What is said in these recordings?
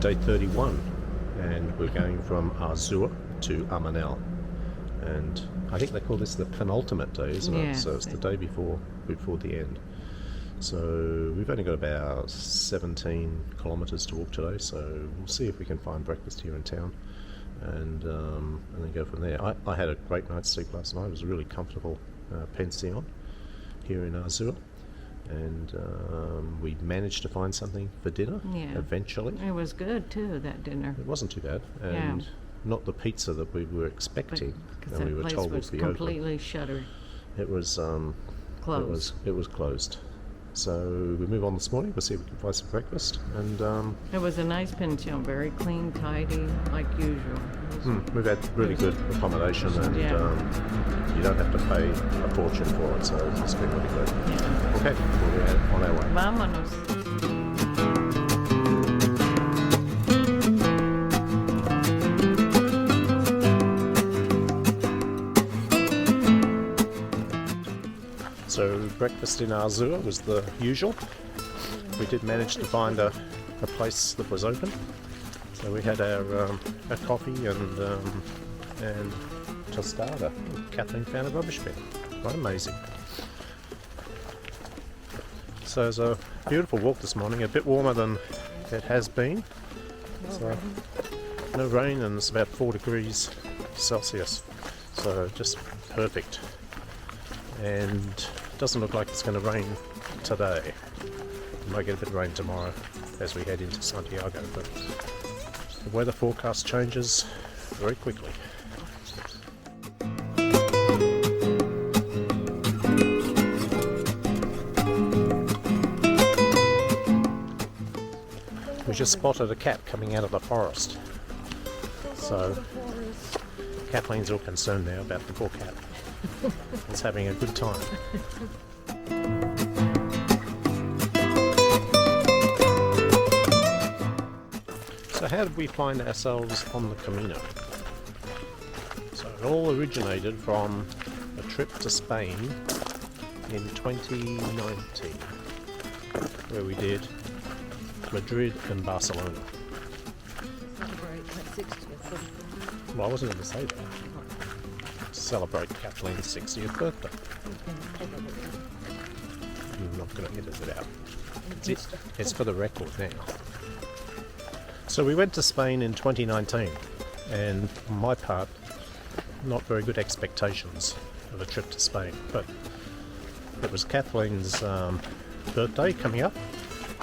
day 31, and we're going from Arzua to Amenal, and I think they call this the penultimate day, isn't it? So it's the day before the end. So we've only got about 17 kilometres to walk today, so we'll see if we can find breakfast here in town, and then go from there. I had a great night's sleep last night. It was a really comfortable pension here in Arzua, and we managed to find something for dinner eventually. It was good too, that dinner. It wasn't too bad, and not the pizza that we were expecting, and we were told would be open. Completely shuttered. It was Closed. It was closed. So we move on this morning. We'll see if we can find some breakfast, and it was a nice pension, very clean, tidy, like usual. We've had really good accommodation, and you don't have to pay a fortune for it, so it's been really good. Okay, we're on our way. Vámonos. So breakfast in Arzua was the usual. We did manage to find a place that was open. So we had our coffee and tostada. Kathleen found a rubbish bin. Quite amazing. So it was a beautiful walk this morning, a bit warmer than it has been. So no rain, and it's about 4 degrees Celsius. So just perfect. And it doesn't look like it's going to rain today. We might get a bit of rain tomorrow as we head into Santiago, but the weather forecast changes very quickly. We just spotted a cat coming out of the forest. So Kathleen's all concerned now about the poor cat. It's having a good time. So how did we find ourselves on the Camino? So it all originated from a trip to Spain in 2019, where we did Madrid and Barcelona. Well, I wasn't going to say that. Celebrate Kathleen's 60th birthday. I'm not going to edit it out. It's for the record now. So we went to Spain in 2019, and on my part, not very good expectations of a trip to Spain, but it was Kathleen's birthday coming up,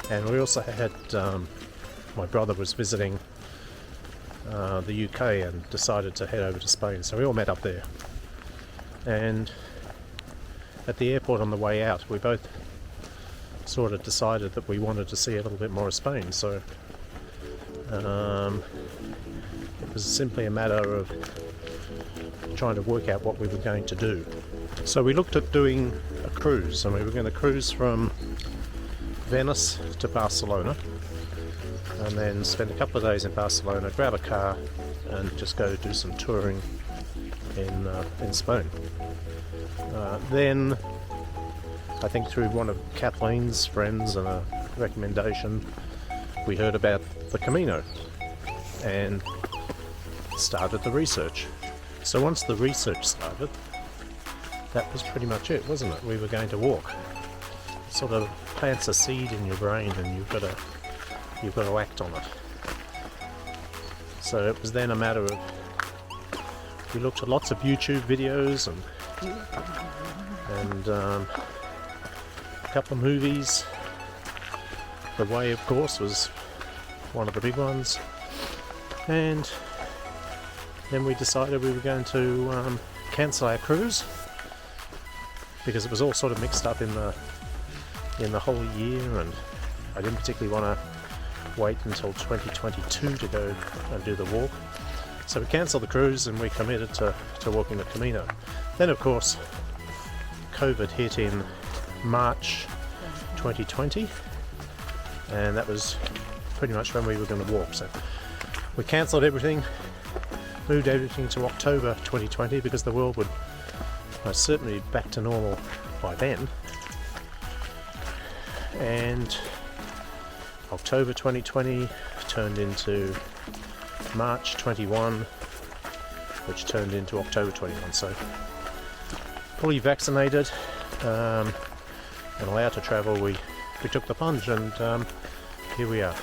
and we also had my brother was visiting the UK and decided to head over to Spain, so we all met up there. And at the airport on the way out, we both sort of decided that we wanted to see a little bit more of Spain, so it was simply a matter of trying to work out what we were going to do. So we looked at doing a cruise, and we were going to cruise from Venice to Barcelona, and then spend a couple of days in Barcelona, grab a car, and just go do some touring in Spain. Then, I think through one of Kathleen's friends and a recommendation, we heard about the Camino and started the research. So once the research started, that was pretty much it, wasn't it? We were going to walk. It sort of plants a seed in your brain, and you've got to act on it. So it was then a matter of, we looked at lots of YouTube videos and a couple of movies. The Way, of course, was one of the big ones, and then we decided we were going to cancel our cruise because it was all sort of mixed up in the whole year, and I didn't particularly want to wait until 2022 to go and do the walk. So we cancelled the cruise and we committed to walking the Camino. Then, of course, COVID hit in March 2020, and that was pretty much when we were going to walk. So we cancelled everything, moved everything to October 2020 because the world would most certainly be back to normal by then. And October 2020 turned into March 21, which turned into October 21. So fully vaccinated and allowed to travel, we took the plunge, and here we are.